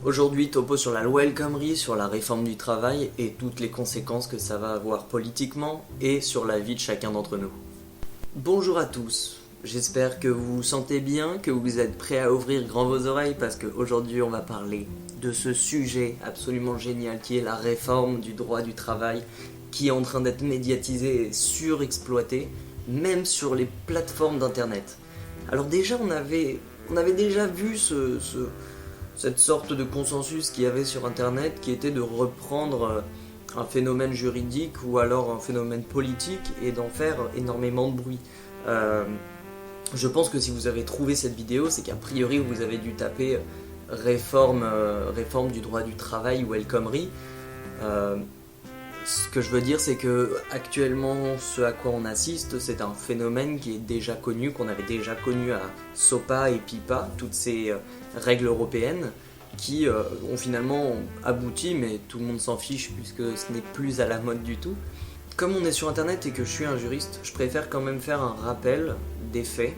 Aujourd'hui, topo sur la loi El Khomri, sur la réforme du travail et toutes les conséquences que ça va avoir politiquement et sur la vie de chacun d'entre nous. Bonjour à tous, j'espère que vous vous sentez bien, que vous êtes prêts à ouvrir grand vos oreilles parce qu'aujourd'hui on va parler de ce sujet absolument génial qui est la réforme du droit du travail qui est en train d'être médiatisé et surexploité, même sur les plateformes d'internet. Alors déjà on avait déjà vu cette sorte de consensus qu'il y avait sur internet qui était de reprendre un phénomène juridique ou alors un phénomène politique et d'en faire énormément de bruit. Je pense que si vous avez trouvé cette vidéo, c'est qu'a priori vous avez dû taper réforme du droit du travail ou El Khomri. Ce que je veux dire, c'est que actuellement, ce à quoi on assiste, c'est un phénomène qui est déjà connu, qu'on avait déjà connu à SOPA et PIPA, toutes ces règles européennes qui ont finalement abouti, mais tout le monde s'en fiche puisque ce n'est plus à la mode du tout. Comme on est sur internet et que je suis un juriste, je préfère quand même faire un rappel des faits,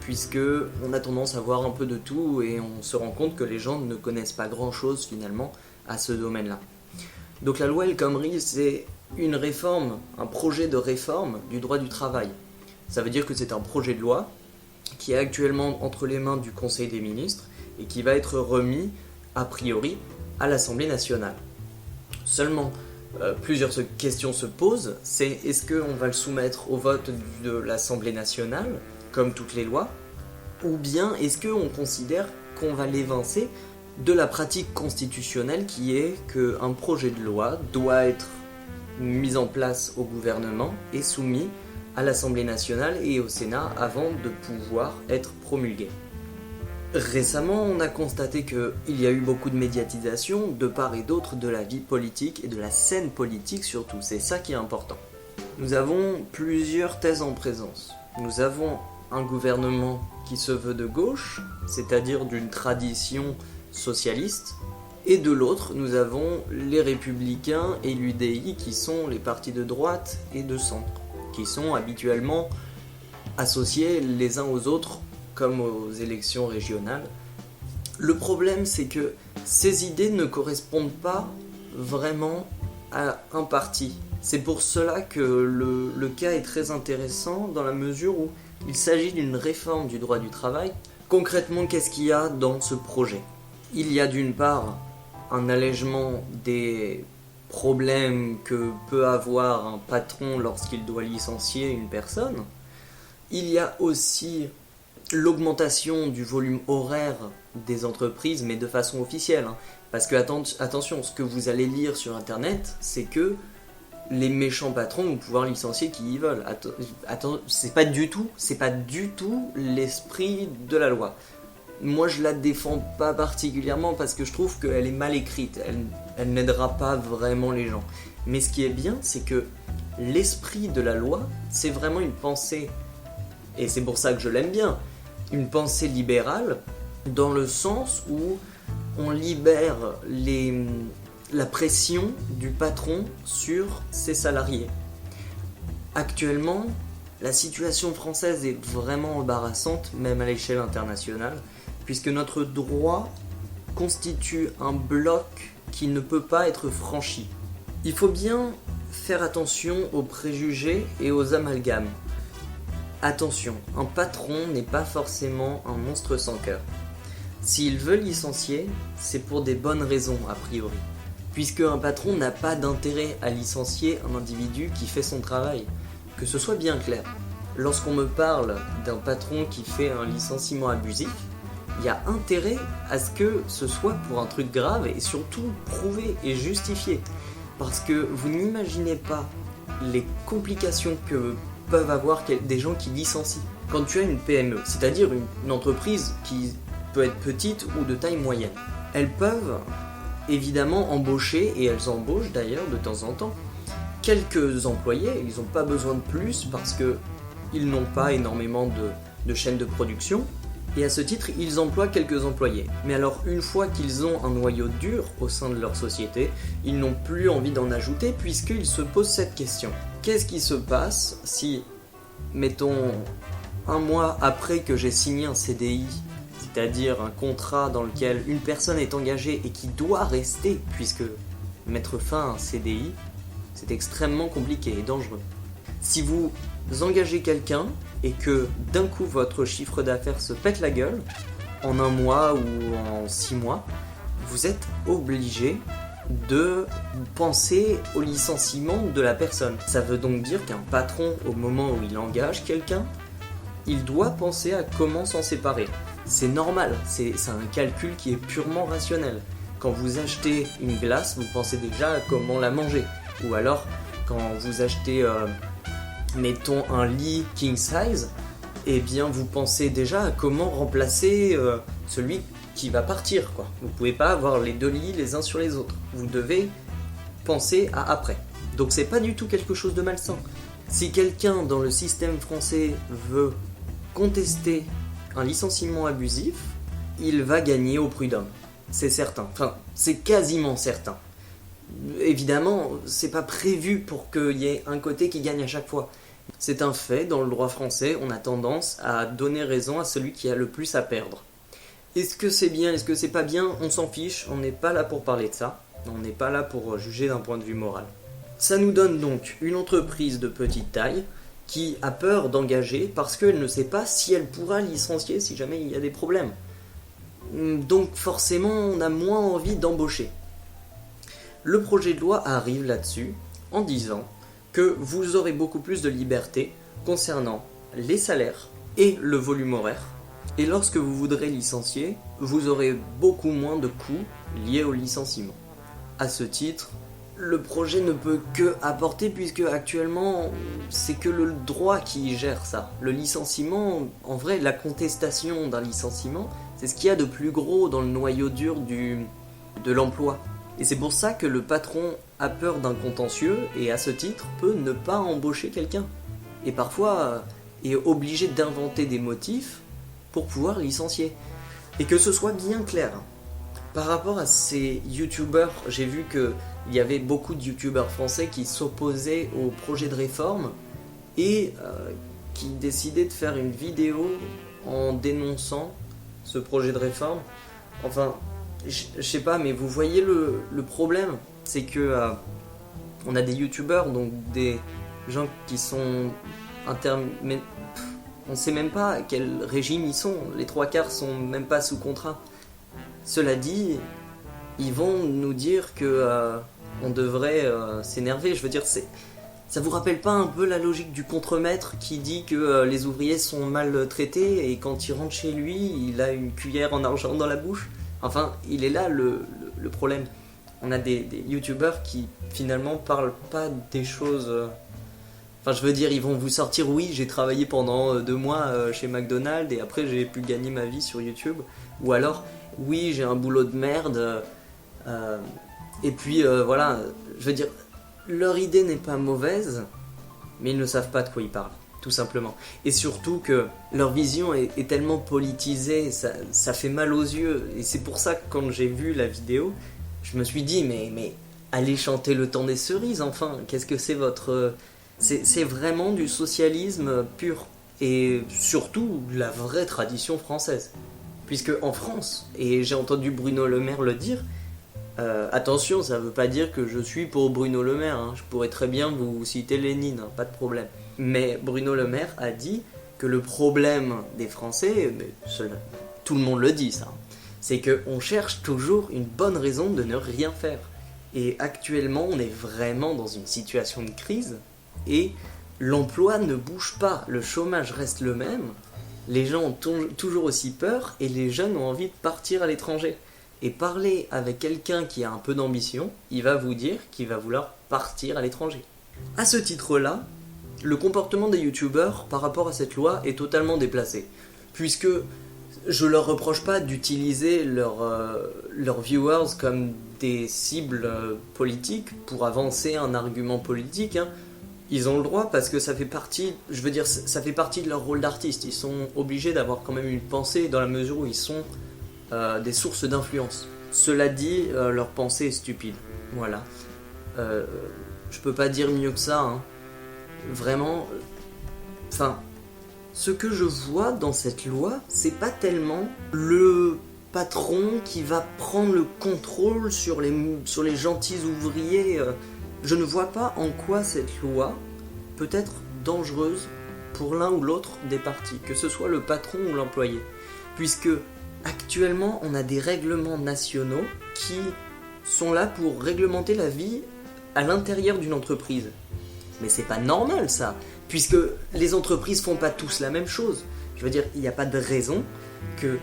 puisque on a tendance à voir un peu de tout et on se rend compte que les gens ne connaissent pas grand chose finalement à ce domaine-là. Donc la loi El Khomri, c'est une réforme, un projet de réforme du droit du travail. Ça veut dire que c'est un projet de loi qui est actuellement entre les mains du Conseil des ministres et qui va être remis, a priori, à l'Assemblée nationale. Seulement, plusieurs questions se posent, c'est est-ce qu'on va le soumettre au vote de l'Assemblée nationale, comme toutes les lois, ou bien est-ce qu'on considère qu'on va l'évincer de la pratique constitutionnelle qui est qu'un projet de loi doit être mis en place au gouvernement et soumis à l'Assemblée nationale et au Sénat avant de pouvoir être promulgué. Récemment, on a constaté qu'il y a eu beaucoup de médiatisation de part et d'autre de la vie politique et de la scène politique surtout, c'est ça qui est important. Nous avons plusieurs thèses en présence. Nous avons un gouvernement qui se veut de gauche, c'est-à-dire d'une tradition socialiste, et de l'autre, nous avons les Républicains et l'UDI qui sont les partis de droite et de centre, qui sont habituellement associés les uns aux autres comme aux élections régionales. Le problème, c'est que ces idées ne correspondent pas vraiment à un parti. C'est pour cela que le cas est très intéressant dans la mesure où il s'agit d'une réforme du droit du travail. Concrètement, qu'est-ce qu'il y a dans ce projet ? Il y a d'une part un allègement des problèmes que peut avoir un patron lorsqu'il doit licencier une personne. Il y a aussi l'augmentation du volume horaire des entreprises, mais de façon officielle. Parce que attention, ce que vous allez lire sur internet, c'est que les méchants patrons vont pouvoir licencier qui ils veulent. C'est pas du tout l'esprit de la loi. Moi je la défends pas particulièrement parce que je trouve qu'elle est mal écrite, elle n'aidera pas vraiment les gens. Mais ce qui est bien, c'est que l'esprit de la loi, c'est vraiment une pensée, et c'est pour ça que je l'aime bien, une pensée libérale, dans le sens où on libère la pression du patron sur ses salariés. Actuellement, la situation française est vraiment embarrassante, même à l'échelle internationale, puisque notre droit constitue un bloc qui ne peut pas être franchi. Il faut bien faire attention aux préjugés et aux amalgames. Attention, un patron n'est pas forcément un monstre sans cœur. S'il veut licencier, c'est pour des bonnes raisons a priori, puisque un patron n'a pas d'intérêt à licencier un individu qui fait son travail. Que ce soit bien clair, lorsqu'on me parle d'un patron qui fait un licenciement abusif, il y a intérêt à ce que ce soit pour un truc grave et surtout prouvé et justifié. Parce que vous n'imaginez pas les complications que peuvent avoir des gens qui licencient. Quand tu as une PME, c'est-à-dire une entreprise qui peut être petite ou de taille moyenne, elles peuvent évidemment embaucher, et elles embauchent d'ailleurs de temps en temps, quelques employés. Ils n'ont pas besoin de plus parce qu'ils n'ont pas énormément de chaînes de production. Et à ce titre, ils emploient quelques employés. Mais alors, une fois qu'ils ont un noyau dur au sein de leur société, ils n'ont plus envie d'en ajouter puisqu'ils se posent cette question. Qu'est-ce qui se passe si, mettons, un mois après que j'ai signé un CDI c'est-à-dire un contrat dans lequel une personne est engagée et qui doit rester, puisque mettre fin à un CDI, c'est extrêmement compliqué et dangereux. Si vous engagez quelqu'un et que d'un coup votre chiffre d'affaires se pète la gueule, en 1 mois ou en 6 mois, vous êtes obligé de penser au licenciement de la personne. Ça veut donc dire qu'un patron, au moment où il engage quelqu'un, il doit penser à comment s'en séparer. C'est normal, c'est un calcul qui est purement rationnel. Quand vous achetez une glace, vous pensez déjà à comment la manger. Ou alors, quand vous achetez, mettons, un lit king size, eh bien vous pensez déjà à comment remplacer celui qui va partir, quoi. Vous pouvez pas avoir les 2 lits les uns sur les autres. Vous devez penser à après. Donc c'est pas du tout quelque chose de malsain. Si quelqu'un dans le système français veut contester un licenciement abusif, il va gagner au prud'homme. C'est certain. Enfin, c'est quasiment certain. Évidemment, c'est pas prévu pour qu'il y ait un côté qui gagne à chaque fois. C'est un fait, dans le droit français, on a tendance à donner raison à celui qui a le plus à perdre. Est-ce que c'est bien, est-ce que c'est pas bien? On s'en fiche, on n'est pas là pour parler de ça, on n'est pas là pour juger d'un point de vue moral. Ça nous donne donc une entreprise de petite taille qui a peur d'engager parce qu'elle ne sait pas si elle pourra licencier si jamais il y a des problèmes. Donc forcément, on a moins envie d'embaucher. Le projet de loi arrive là-dessus en disant que vous aurez beaucoup plus de liberté concernant les salaires et le volume horaire. Et lorsque vous voudrez licencier, vous aurez beaucoup moins de coûts liés au licenciement. À ce titre, le projet ne peut que apporter puisque actuellement, c'est que le droit qui gère ça. Le licenciement, en vrai, la contestation d'un licenciement, c'est ce qu'il y a de plus gros dans le noyau dur de l'emploi. Et c'est pour ça que le patron a peur d'un contentieux et à ce titre peut ne pas embaucher quelqu'un. Et parfois est obligé d'inventer des motifs pour pouvoir licencier. Et que ce soit bien clair. Par rapport à ces youtubeurs, j'ai vu qu'il y avait beaucoup de youtubeurs français qui s'opposaient au projet de réforme et qui décidaient de faire une vidéo en dénonçant ce projet de réforme. Enfin, je sais pas, mais vous voyez le problème, c'est que on a des youtubeurs, donc des gens qui sont on sait même pas à quel régime ils sont, les 3/4 sont même pas sous contrat. Cela dit, ils vont nous dire que on devrait s'énerver, je veux dire, ça vous rappelle pas un peu la logique du contremaître qui dit que les ouvriers sont mal traités et quand il rentre chez lui, il a une cuillère en argent dans la bouche? Enfin, il est là le problème. On a des youtubeurs qui finalement parlent pas des choses... Enfin, je veux dire, ils vont vous sortir, oui, j'ai travaillé pendant 2 mois chez McDonald's et après j'ai pu gagner ma vie sur YouTube. Ou alors, oui, j'ai un boulot de merde. Et puis, voilà, je veux dire, leur idée n'est pas mauvaise, mais ils ne savent pas de quoi ils parlent, tout simplement. Et surtout que leur vision est tellement politisée, ça fait mal aux yeux. Et c'est pour ça que quand j'ai vu la vidéo, je me suis dit, mais allez chanter le temps des cerises, enfin, qu'est-ce que c'est votre... C'est vraiment du socialisme pur. Et surtout, la vraie tradition française. Puisque en France, et j'ai entendu Bruno Le Maire le dire, attention, ça veut pas dire que je suis pour Bruno Le Maire, hein. Je pourrais très bien vous citer Lénine, hein, pas de problème. Mais Bruno Le Maire a dit que le problème des Français, tout le monde le dit ça, c'est qu'on cherche toujours une bonne raison de ne rien faire. Et actuellement, on est vraiment dans une situation de crise, et l'emploi ne bouge pas, le chômage reste le même, les gens ont toujours aussi peur, et les jeunes ont envie de partir à l'étranger. Et parler avec quelqu'un qui a un peu d'ambition, il va vous dire qu'il va vouloir partir à l'étranger. À ce titre-là, le comportement des youtubeurs par rapport à cette loi est totalement déplacé. Puisque je leur reproche pas d'utiliser leurs viewers comme des cibles politiques pour avancer un argument politique, hein. Ils ont le droit parce que ça fait partie, je veux dire, ça fait partie de leur rôle d'artiste. Ils sont obligés d'avoir quand même une pensée dans la mesure où ils sont des sources d'influence. Cela dit, leur pensée est stupide. Voilà. Je peux pas dire mieux que ça, hein. Vraiment. Enfin, Ce que je vois dans cette loi, c'est pas tellement le patron qui va prendre le contrôle sur les gentils ouvriers. Je ne vois pas en quoi cette loi peut être dangereuse pour l'un ou l'autre des partis, que ce soit le patron ou l'employé. Puisque actuellement, on a des règlements nationaux qui sont là pour réglementer la vie à l'intérieur d'une entreprise. Mais c'est pas normal ça, puisque les entreprises font pas tous la même chose. Je veux dire, il n'y a pas de raison que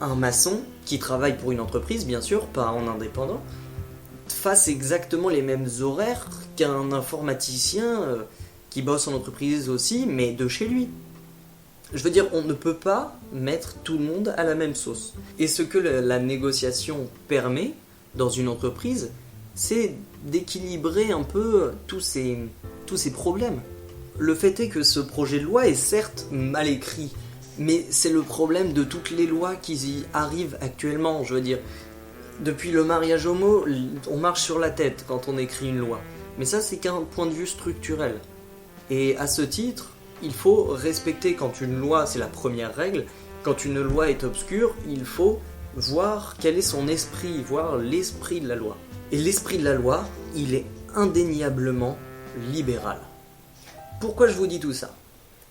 un maçon qui travaille pour une entreprise, bien sûr, pas en indépendant, fasse exactement les mêmes horaires qu'un informaticien qui bosse en entreprise aussi, mais de chez lui. Je veux dire, on ne peut pas mettre tout le monde à la même sauce. Et ce que la négociation permet dans une entreprise, c'est d'équilibrer un peu tous ces problèmes. Le fait est que ce projet de loi est certes mal écrit, mais c'est le problème de toutes les lois qui y arrivent actuellement. Je veux dire, depuis le mariage homo, on marche sur la tête quand on écrit une loi. Mais ça, c'est qu'un point de vue structurel. Et à ce titre, il faut respecter quand une loi, c'est la première règle, quand une loi est obscure, il faut voir quel est son esprit, voir l'esprit de la loi. Et l'esprit de la loi, il est indéniablement libéral. Pourquoi je vous dis tout ça ?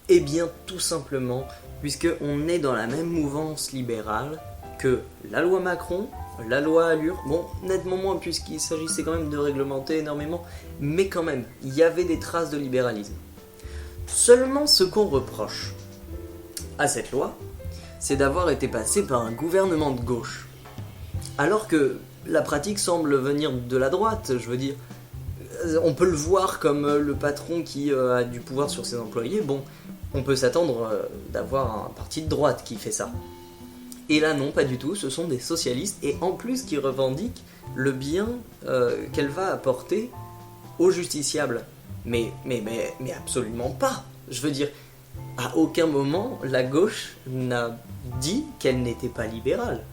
Eh bien, tout simplement, puisqu'on est dans la même mouvance libérale que la loi Macron, la loi Allure, bon, nettement moins puisqu'il s'agissait quand même de réglementer énormément, mais quand même, il y avait des traces de libéralisme. Seulement ce qu'on reproche à cette loi, c'est d'avoir été passée par un gouvernement de gauche. Alors que la pratique semble venir de la droite, je veux dire, on peut le voir comme le patron qui a du pouvoir sur ses employés, bon, on peut s'attendre d'avoir un parti de droite qui fait ça. Et là non, pas du tout, ce sont des socialistes, et en plus qui revendiquent le bien qu'elle va apporter aux justiciables. Mais absolument pas. Je veux dire, à aucun moment, la gauche n'a dit qu'elle n'était pas libérale.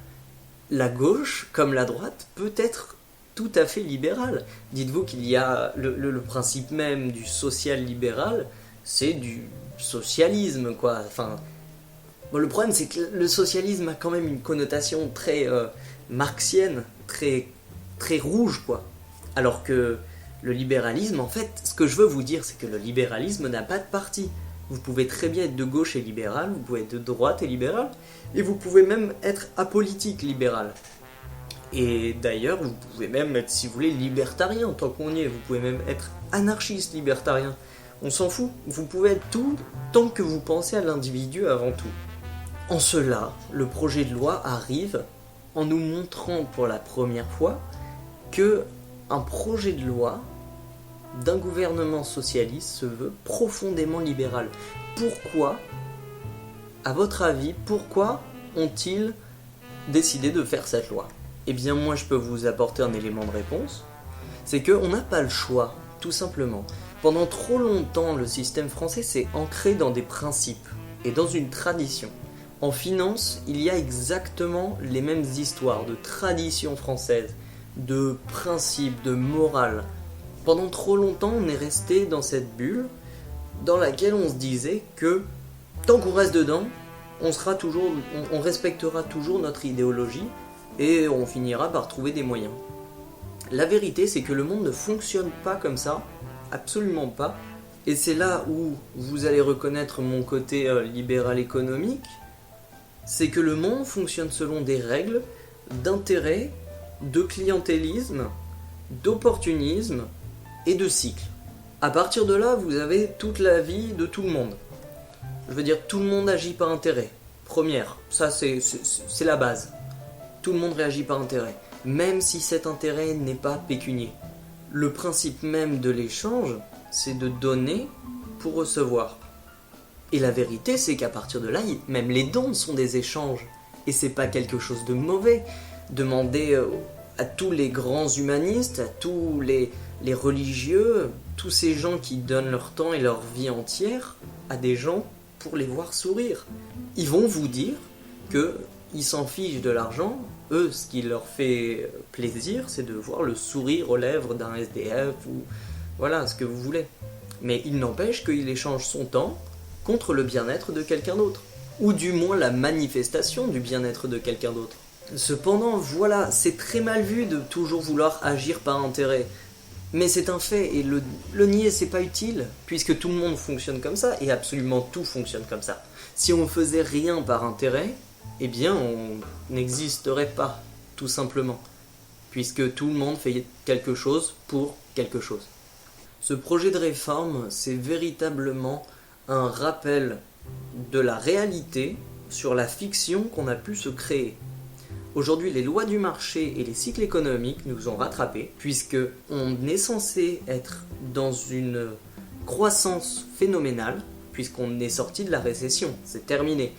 La gauche, comme la droite, peut être tout à fait libérale. Dites-vous qu'il y a le principe même du social-libéral, c'est du socialisme, quoi. Enfin, bon, le problème, c'est que le socialisme a quand même une connotation très marxienne, très, très rouge, quoi. Alors que le libéralisme, en fait, ce que je veux vous dire, c'est que le libéralisme n'a pas de parti. Vous pouvez très bien être de gauche et libéral, vous pouvez être de droite et libéral, et vous pouvez même être apolitique libéral. Et d'ailleurs, vous pouvez même être, si vous voulez, libertarien, tant qu'on y est. Vous pouvez même être anarchiste libertarien. On s'en fout. Vous pouvez être tout tant que vous pensez à l'individu avant tout. En cela, le projet de loi arrive en nous montrant pour la première fois que un projet de loi d'un gouvernement socialiste se veut profondément libéral. Pourquoi, à votre avis, pourquoi ont-ils décidé de faire cette loi ? Eh bien moi je peux vous apporter un élément de réponse, c'est qu'on n'a pas le choix, tout simplement. Pendant trop longtemps, le système français s'est ancré dans des principes et dans une tradition. En finance, il y a exactement les mêmes histoires de tradition française, de principes, de morale. Pendant trop longtemps, on est resté dans cette bulle dans laquelle on se disait que tant qu'on reste dedans, on respectera toujours notre idéologie et on finira par trouver des moyens. La vérité, c'est que le monde ne fonctionne pas comme ça, absolument pas. Et c'est là où vous allez reconnaître mon côté libéral économique, c'est que le monde fonctionne selon des règles d'intérêt, de clientélisme, d'opportunisme et de cycle. À partir de là, vous avez toute la vie de tout le monde. Je veux dire, tout le monde agit par intérêt. Première, ça c'est la base. Tout le monde réagit par intérêt, même si cet intérêt n'est pas pécunier. Le principe même de l'échange, c'est de donner pour recevoir. Et la vérité, c'est qu'à partir de là, même les dons sont des échanges. Et c'est pas quelque chose de mauvais. Demandez à tous les grands humanistes, à tous les religieux, tous ces gens qui donnent leur temps et leur vie entière à des gens pour les voir sourire. Ils vont vous dire qu'ils s'en fichent de l'argent. Eux, ce qui leur fait plaisir, c'est de voir le sourire aux lèvres d'un SDF ou voilà, ce que vous voulez. Mais il n'empêche qu'il échange son temps contre le bien-être de quelqu'un d'autre, ou du moins la manifestation du bien-être de quelqu'un d'autre. Cependant, voilà, c'est très mal vu de toujours vouloir agir par intérêt. Mais c'est un fait, et le nier, c'est pas utile, puisque tout le monde fonctionne comme ça, et absolument tout fonctionne comme ça. Si on faisait rien par intérêt, eh bien on n'existerait pas, tout simplement, puisque tout le monde fait quelque chose pour quelque chose. Ce projet de réforme, c'est véritablement un rappel de la réalité sur la fiction qu'on a pu se créer. Aujourd'hui, les lois du marché et les cycles économiques nous ont rattrapés, puisque on est censé être dans une croissance phénoménale, puisqu'on est sorti de la récession, c'est terminé.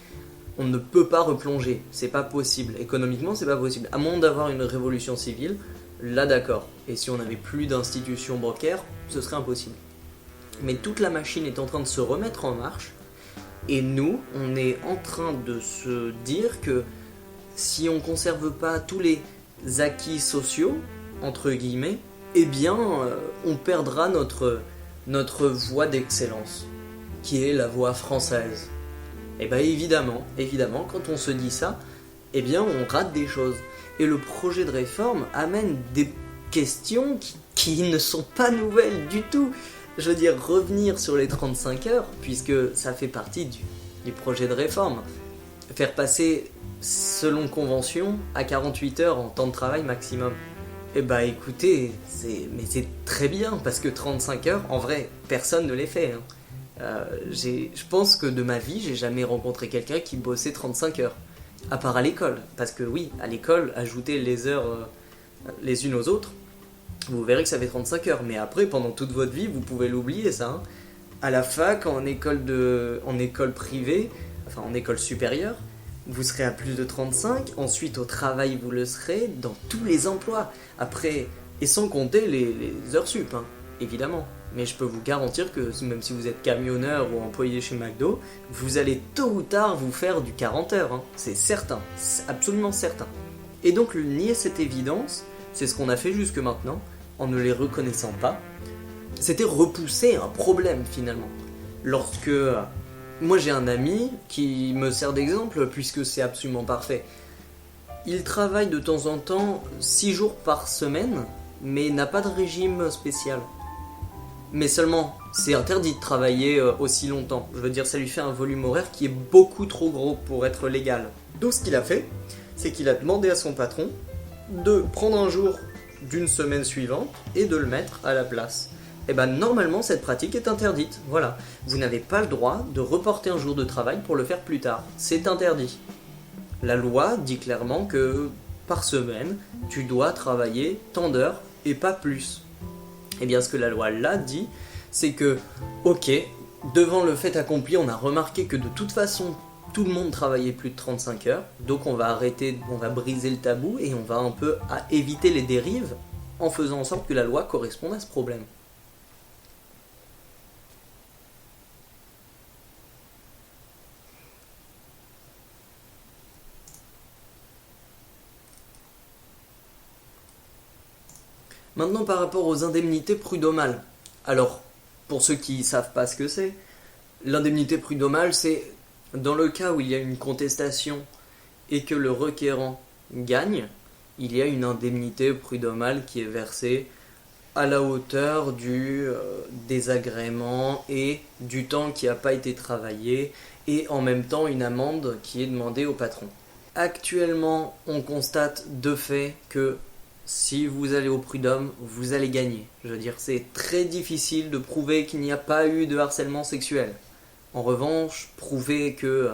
On ne peut pas replonger, c'est pas possible. Économiquement, c'est pas possible. À moins d'avoir une révolution civile, là d'accord. Et si on n'avait plus d'institutions bancaires, ce serait impossible. Mais toute la machine est en train de se remettre en marche, et nous, on est en train de se dire que si on ne conserve pas tous les acquis sociaux, entre guillemets, eh bien, on perdra notre voie d'excellence, qui est la voie française. Et bien évidemment, quand on se dit ça, eh bien, on rate des choses. Et le projet de réforme amène des questions qui ne sont pas nouvelles du tout. Je veux dire, revenir sur les 35 heures, puisque ça fait partie du projet de réforme. Faire passer, selon convention, à 48 heures en temps de travail maximum. Eh bah écoutez, c'est très bien, parce que 35 heures, en vrai, personne ne les fait. Je pense que de ma vie, j'ai jamais rencontré quelqu'un qui bossait 35 heures. À part à l'école. Parce que oui, à l'école, ajouter les heures les unes aux autres, vous verrez que ça fait 35 heures. Mais après, pendant toute votre vie, vous pouvez l'oublier ça. À la fac, en école privée, enfin en école supérieure, vous serez à plus de 35, ensuite au travail vous le serez, dans tous les emplois. Après, et sans compter les heures sup, évidemment. Mais je peux vous garantir que même si vous êtes camionneur ou employé chez McDo, vous allez tôt ou tard vous faire du 40 heures. C'est certain, c'est absolument certain. Et donc nier cette évidence, c'est ce qu'on a fait jusque maintenant, en ne les reconnaissant pas. C'était repousser un problème finalement. Lorsque... moi j'ai un ami qui me sert d'exemple puisque c'est absolument parfait. Il travaille de temps en temps 6 jours par semaine, mais n'a pas de régime spécial. Mais seulement, c'est interdit de travailler aussi longtemps. Je veux dire, ça lui fait un volume horaire qui est beaucoup trop gros pour être légal. Donc ce qu'il a fait, c'est qu'il a demandé à son patron de prendre un jour d'une semaine suivante et de le mettre à la place. Et ben normalement cette pratique est interdite, voilà. Vous n'avez pas le droit de reporter un jour de travail pour le faire plus tard, c'est interdit. La loi dit clairement que par semaine, tu dois travailler tant d'heures et pas plus. Et bien ce que la loi là dit, c'est que, ok, devant le fait accompli, on a remarqué que de toute façon, tout le monde travaillait plus de 35 heures, donc on va arrêter, on va briser le tabou et on va un peu éviter les dérives en faisant en sorte que la loi corresponde à ce problème. Maintenant par rapport aux indemnités prud'homales. Alors, pour ceux qui ne savent pas ce que c'est, l'indemnité prud'homale c'est dans le cas où il y a une contestation et que le requérant gagne, il y a une indemnité prud'homale qui est versée à la hauteur du désagrément et du temps qui n'a pas été travaillé et en même temps une amende qui est demandée au patron. Actuellement, on constate de fait que si vous allez au prud'homme, vous allez gagner. Je veux dire, c'est très difficile de prouver qu'il n'y a pas eu de harcèlement sexuel. En revanche, prouver que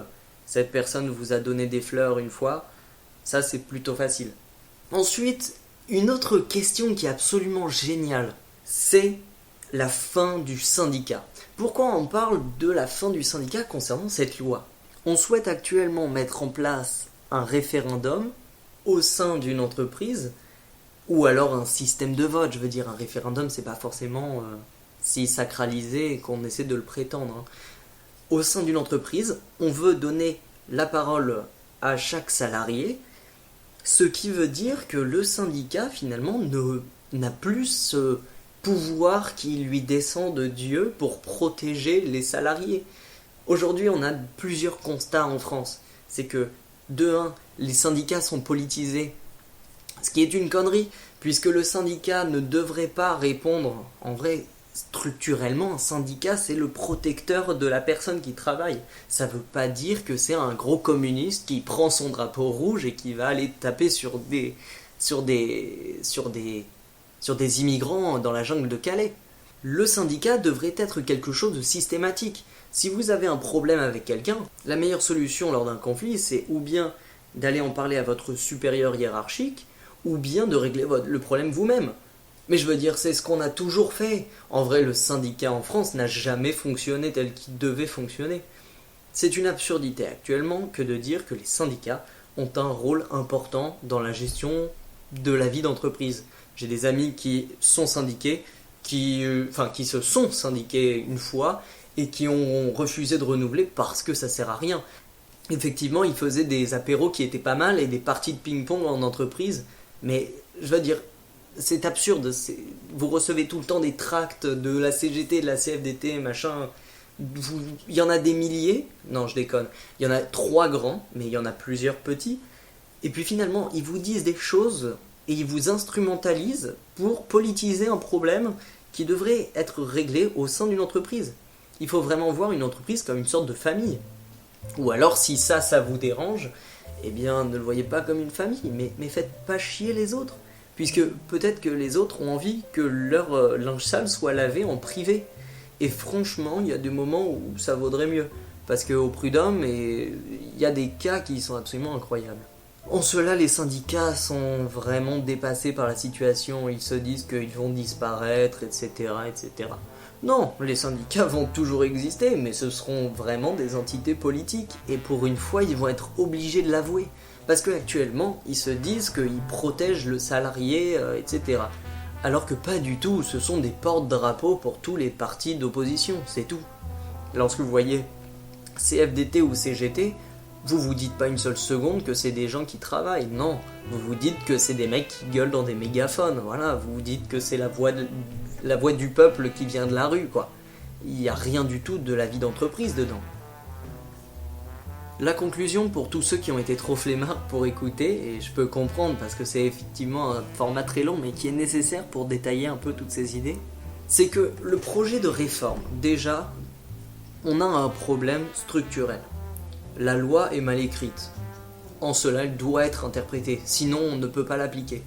cette personne vous a donné des fleurs une fois, ça c'est plutôt facile. Ensuite, une autre question qui est absolument géniale, c'est la fin du syndicat. Pourquoi on parle de la fin du syndicat concernant cette loi ? On souhaite actuellement mettre en place un référendum au sein d'une entreprise ou alors un système de vote. Je veux dire, un référendum, c'est pas forcément si sacralisé qu'on essaie de le prétendre. Au sein d'une entreprise, on veut donner la parole à chaque salarié, ce qui veut dire que le syndicat, finalement, n'a plus ce pouvoir qui lui descend de Dieu pour protéger les salariés. Aujourd'hui, on a plusieurs constats en France. C'est que, de un, les syndicats sont politisés, ce qui est une connerie, puisque le syndicat ne devrait pas répondre. En vrai, structurellement, un syndicat, c'est le protecteur de la personne qui travaille. Ça veut pas dire que c'est un gros communiste qui prend son drapeau rouge et qui va aller taper sur des immigrants dans la jungle de Calais. Le syndicat devrait être quelque chose de systématique. Si vous avez un problème avec quelqu'un, la meilleure solution lors d'un conflit, c'est ou bien d'aller en parler à votre supérieur hiérarchique, ou bien de régler le problème vous-même. Mais je veux dire, c'est ce qu'on a toujours fait. En vrai, le syndicat en France n'a jamais fonctionné tel qu'il devait fonctionner. C'est une absurdité actuellement que de dire que les syndicats ont un rôle important dans la gestion de la vie d'entreprise. J'ai des amis qui sont syndiqués, qui se sont syndiqués une fois et qui ont refusé de renouveler parce que ça sert à rien. Effectivement, ils faisaient des apéros qui étaient pas mal et des parties de ping-pong en entreprise, mais je veux dire, c'est absurde. Vous recevez tout le temps des tracts de la CGT, de la CFDT, machin. Il y en a des milliers. Non, je déconne. Il y en a 3 grands, mais il y en a plusieurs petits. Et puis finalement, ils vous disent des choses et ils vous instrumentalisent pour politiser un problème qui devrait être réglé au sein d'une entreprise. Il faut vraiment voir une entreprise comme une sorte de famille. Ou alors, si ça vous dérange, eh bien, ne le voyez pas comme une famille, mais faites pas chier les autres. Puisque peut-être que les autres ont envie que leur linge sale soit lavé en privé. Et franchement, il y a des moments où ça vaudrait mieux. Parce qu'au prud'homme, il y a des cas qui sont absolument incroyables. En cela, les syndicats sont vraiment dépassés par la situation. Ils se disent qu'ils vont disparaître, etc., etc. Non, les syndicats vont toujours exister, mais ce seront vraiment des entités politiques. Et pour une fois, ils vont être obligés de l'avouer. Parce qu'actuellement, ils se disent qu'ils protègent le salarié, etc. Alors que pas du tout, ce sont des porte-drapeaux pour tous les partis d'opposition, c'est tout. Lorsque vous voyez CFDT ou CGT, vous vous dites pas une seule seconde que c'est des gens qui travaillent, non. Vous vous dites que c'est des mecs qui gueulent dans des mégaphones, voilà. Vous vous dites que c'est la voix du peuple qui vient de la rue, quoi. Il n'y a rien du tout de la vie d'entreprise dedans. La conclusion pour tous ceux qui ont été trop flemmards pour écouter, et je peux comprendre parce que c'est effectivement un format très long mais qui est nécessaire pour détailler un peu toutes ces idées, c'est que le projet de réforme, déjà, on a un problème structurel. La loi est mal écrite. En cela, elle doit être interprétée, sinon on ne peut pas l'appliquer.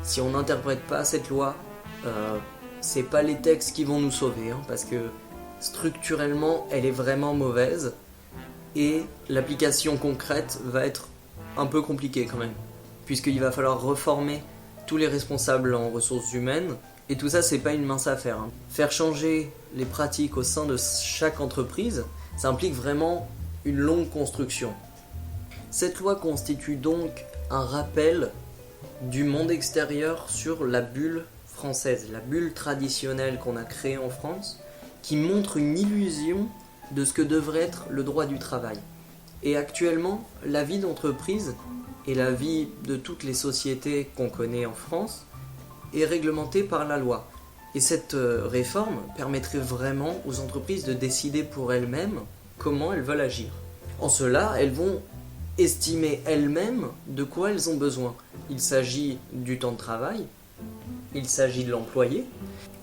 Si on n'interprète pas cette loi, c'est pas les textes qui vont nous sauver, parce que structurellement, elle est vraiment mauvaise. Et l'application concrète va être un peu compliquée quand même, puisqu'il va falloir reformer tous les responsables en ressources humaines, et tout ça c'est pas une mince affaire. Faire changer les pratiques au sein de chaque entreprise, ça implique vraiment une longue construction. Cette loi constitue donc un rappel du monde extérieur sur la bulle française, la bulle traditionnelle qu'on a créée en France, qui montre une illusion de ce que devrait être le droit du travail. Et actuellement, la vie d'entreprise et la vie de toutes les sociétés qu'on connaît en France est réglementée par la loi. Et cette réforme permettrait vraiment aux entreprises de décider pour elles-mêmes comment elles veulent agir. En cela, elles vont estimer elles-mêmes de quoi elles ont besoin. Il s'agit du temps de travail, il s'agit de l'employé,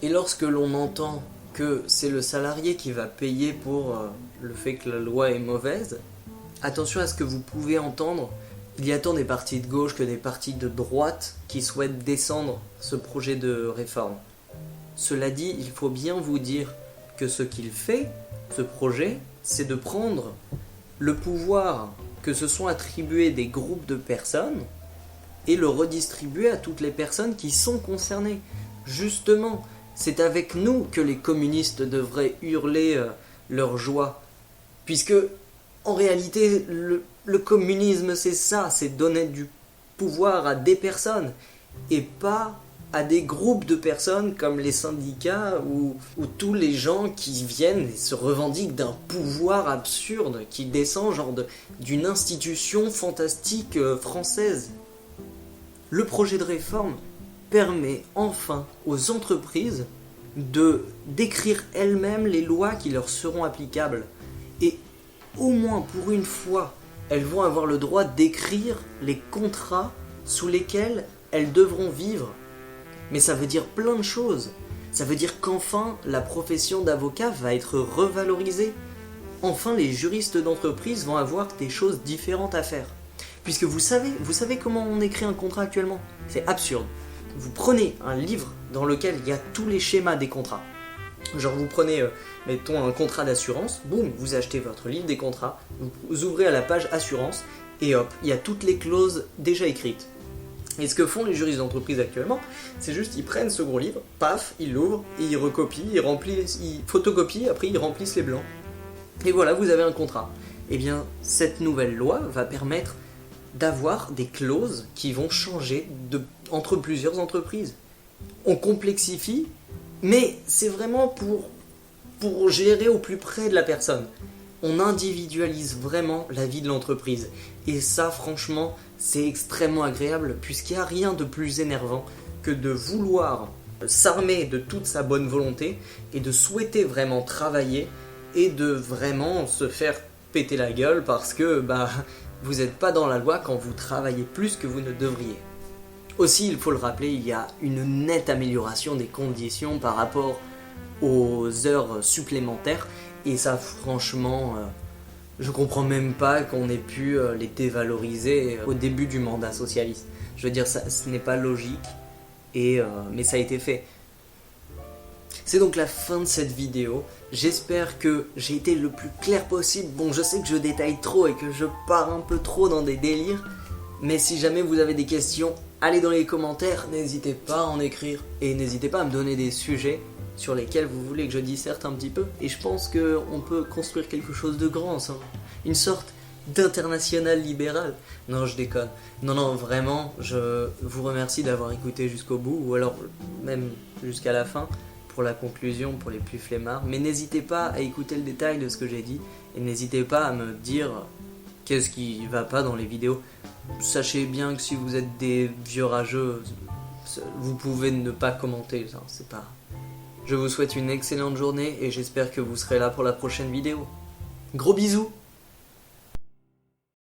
et lorsque l'on entend que c'est le salarié qui va payer pour le fait que la loi est mauvaise, attention à ce que vous pouvez entendre. Il y a tant des partis de gauche que des partis de droite qui souhaitent descendre ce projet de réforme. Cela dit, il faut bien vous dire que ce qu'il fait, ce projet, c'est de prendre le pouvoir que se sont attribués des groupes de personnes et le redistribuer à toutes les personnes qui sont concernées. Justement, c'est avec nous que les communistes devraient hurler leur joie. Puisque, en réalité, le communisme, c'est ça, c'est donner du pouvoir à des personnes, et pas à des groupes de personnes comme les syndicats ou tous les gens qui viennent et se revendiquent d'un pouvoir absurde qui descend genre d'une institution fantastique française. Le projet de réforme permet enfin aux entreprises de d'écrire elles-mêmes les lois qui leur seront applicables. Et au moins pour une fois, elles vont avoir le droit d'écrire les contrats sous lesquels elles devront vivre. Mais ça veut dire plein de choses. Ça veut dire qu'enfin, la profession d'avocat va être revalorisée. Enfin, les juristes d'entreprise vont avoir des choses différentes à faire. Puisque vous savez comment on écrit un contrat actuellement. C'est absurde. Vous prenez un livre dans lequel il y a tous les schémas des contrats. Genre vous prenez, mettons, un contrat d'assurance, boum, vous achetez votre livre des contrats, vous ouvrez à la page assurance, et hop, il y a toutes les clauses déjà écrites. Et ce que font les juristes d'entreprise actuellement, c'est juste ils prennent ce gros livre, paf, ils l'ouvrent, ils recopient, ils photocopient, après ils remplissent les blancs. Et voilà, vous avez un contrat. Et bien, cette nouvelle loi va permettre d'avoir des clauses qui vont changer entre plusieurs entreprises. On complexifie, mais c'est vraiment pour gérer au plus près de la personne. On individualise vraiment la vie de l'entreprise. Et ça, franchement, c'est extrêmement agréable, puisqu'il n'y a rien de plus énervant que de vouloir s'armer de toute sa bonne volonté et de souhaiter vraiment travailler et de vraiment se faire péter la gueule parce que vous n'êtes pas dans la loi quand vous travaillez plus que vous ne devriez. Aussi, il faut le rappeler, il y a une nette amélioration des conditions par rapport aux heures supplémentaires. Et ça, franchement, je comprends même pas qu'on ait pu les dévaloriser au début du mandat socialiste. Je veux dire, ce n'est pas logique, mais ça a été fait. C'est donc la fin de cette vidéo. J'espère que j'ai été le plus clair possible. Bon, je sais que je détaille trop et que je pars un peu trop dans des délires. Mais si jamais vous avez des questions, allez dans les commentaires, n'hésitez pas à en écrire. Et n'hésitez pas à me donner des sujets sur lesquels vous voulez que je disserte un petit peu. Et je pense qu'on peut construire quelque chose de grand ensemble. Une sorte d'international libéral. Non, je déconne. Non, vraiment, je vous remercie d'avoir écouté jusqu'au bout, ou alors même jusqu'à la fin, pour la conclusion, pour les plus flemmards. Mais n'hésitez pas à écouter le détail de ce que j'ai dit, et n'hésitez pas à me dire qu'est-ce qui va pas dans les vidéos. Sachez bien que si vous êtes des vieux rageux, vous pouvez ne pas commenter, c'est pas... Je vous souhaite une excellente journée et j'espère que vous serez là pour la prochaine vidéo. Gros bisous!